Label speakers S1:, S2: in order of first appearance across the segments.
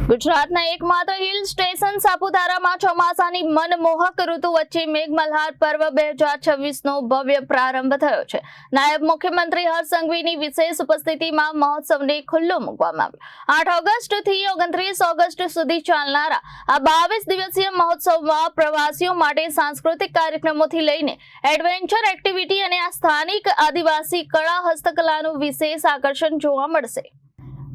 S1: ગુજરાતના એકમાત્ર hill station સાપુતારામાં ચોમાસાની મનમોહક ઋતુ વચ્ચે મેઘમલ્હાર પર્વ 2026નો ભવ્ય પ્રારંભ થયો છે। નાયબ મુખ્યમંત્રી હર્ષ સંઘવીની વિશેષ ઉપસ્થિતિમાં મહોત્સવને ખુલ્લો મૂકવામાં આવ્યો। 8 ઓગસ્ટથી 29 ઓગસ્ટ સુધી ચાલનારા આ 22 દિવસીય મહોત્સવમાં પ્રવાસીઓ માટે સાંસ્કૃતિક કાર્યક્રમોથી લઈને એડવેન્ચર એક્ટિવિટી અને આ સ્થાનિક આદિવાસી કળા હસ્તકલાનું વિશેષ આકર્ષણ જોવા મળશે।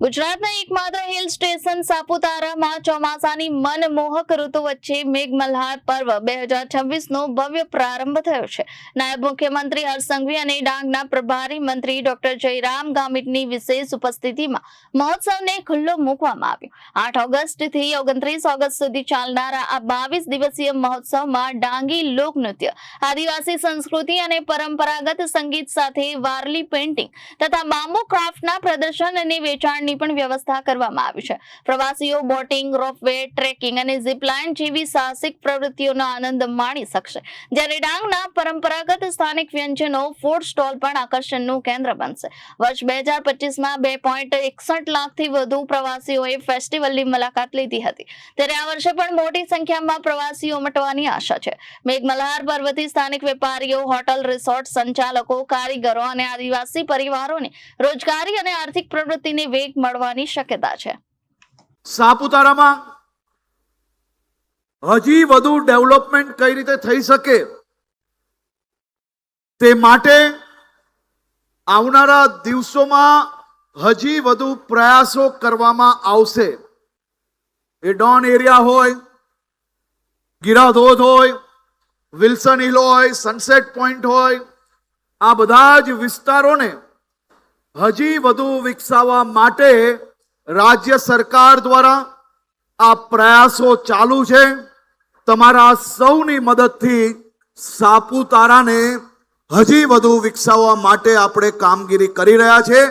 S1: ગુજરાતના એકમાત્ર હિલ સ્ટેશન સાપુતારામાં ચોમાસાની મનમોહક ઋતુ વચ્ચે મેઘમલ્હાર પર્વ 2026નો ભવ્ય પ્રારંભ થયો છે। નાયબ મુખ્યમંત્રી હર્ષ સંઘવી અને ડાંગના પ્રભારી મંત્રી ડોક્ટર જયરામ ગામિતની વિશેષ ઉપસ્થિતિમાં મહોત્સવને ખુલ્લો મૂકવામાં આવ્યો। 8 ઓગસ્ટથી 29 ઓગસ્ટ સુધી ચાલનારા આ 22 દિવસીય મહોત્સવમાં ડાંગી લોકનૃત્ય, આદિવાસી સંસ્કૃતિ અને પરંપરાગત સંગીત સાથે વારલી પેઇન્ટિંગ તથા બાંબુ ક્રાફ્ટના પ્રદર્શન અને વેચાણ પણ વ્યવસ્થા કરવામાં આવી છે। પ્રવાસીઓ બોટિંગ, રોપવે, ટ્રેકિંગ અને ઝીપલાઇન જેવી સાહસિક પ્રવૃત્તિઓનો આનંદ માણી શકશે, જ્યારે ડાંગના પરંપરાગત સ્થાનિક વ્યંજનો ફૂડ સ્ટોલ પણ આકર્ષણનું કેન્દ્ર બનશે। વર્ષ 2025માં 2.61 લાખથી વધુ પ્રવાસીઓએ ફેસ્ટિવલની મુલાકાત લીધી હતી, ત્યારે આ વર્ષે પણ મોટી સંખ્યામાં પ્રવાસીઓ ઉમટવાની આશા છે। મેઘમલ્હાર પર્વથી સ્થાનિક વેપારીઓ, હોટલ, રિસોર્ટ સંચાલકો, કારીગરો અને આદિવાસી પરિવારોને રોજગારી અને આર્થિક પ્રવૃત્તિને વેગ મળવાની શક્યતા છે।
S2: સાપુતારામાં હજી વધુ ડેવલપમેન્ટ કઈ રીતે થઈ શકે તે માટે આવનારા દિવસોમાં હજી વધુ પ્રયાસો કરવામાં આવશે। એ ડોન એરિયા હોય, ગીરા ધોધ હોય, વિલ્સન હિલ હોય, સનસેટ પોઈન્ટ હોય, આ બધા જ વિસ્તારોને હજી વધુ વિકસાવવા માટે રાજ્ય સરકાર દ્વારા આ પ્રયાસો ચાલુ છે। તમારા સૌની મદદથી સાપુતારાને હજી વધુ વિકસાવવા માટે આપણે કામગીરી કરી રહ્યા છે।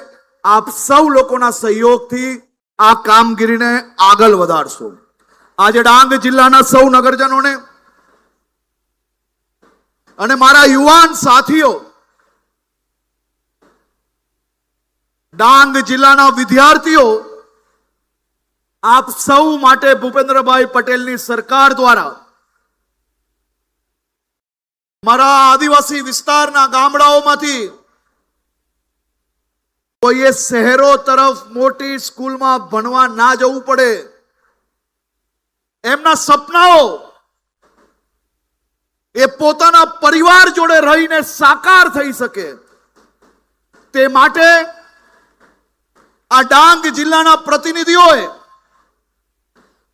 S2: આપ સૌ લોકોના સહયોગથી આ કામગીરીને આગળ વધારશો। આજે ડાંગ જિલ્લાના સૌ નગરજનોને અને મારા યુવાન સાથીઓ, ડાંગ જિલ્લાના વિદ્યાર્થીઓ, આપ સૌ માટે ભૂપેન્દ્રભાઈ પટેલની સરકાર દ્વારા મારા આદિવાસી વિસ્તારના ગામડાઓમાંથી કોઈએ શહેરો તરફ મોટી સ્કૂલમાં ભણવા ના જવું પડે, એમના સપનાઓ એ પોતાના પરિવાર જોડે રહીને સાકાર થઈ શકે, તે માટે આ ડાંગ જિલ્લાના પ્રતિનિધિઓએ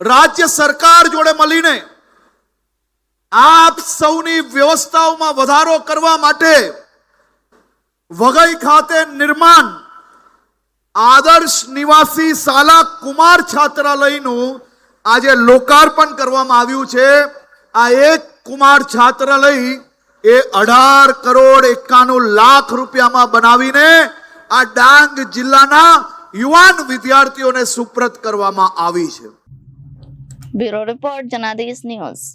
S2: રાજ્ય સરકાર જોડે મળીને આપ સૌની વ્યવસ્થાઓમાં વધારો કરવા માટે વઘઈ ખાતે નિર્માણ આદર્શ નિવાસી શાલા કુમાર છાત્રાલયનું આજે લોકાર્પણ કરવામાં આવ્યું છે। આ એક કુમાર છાત્રાલય એ 18 કરોડ 91 લાખ રૂપિયામાં બનાવીને આ ડાંગ જિલ્લાના યુવાન વિદ્યાર્થીઓને સુપ્રત કરવામાં આવી છે।
S1: Bureau report, Janadesh news.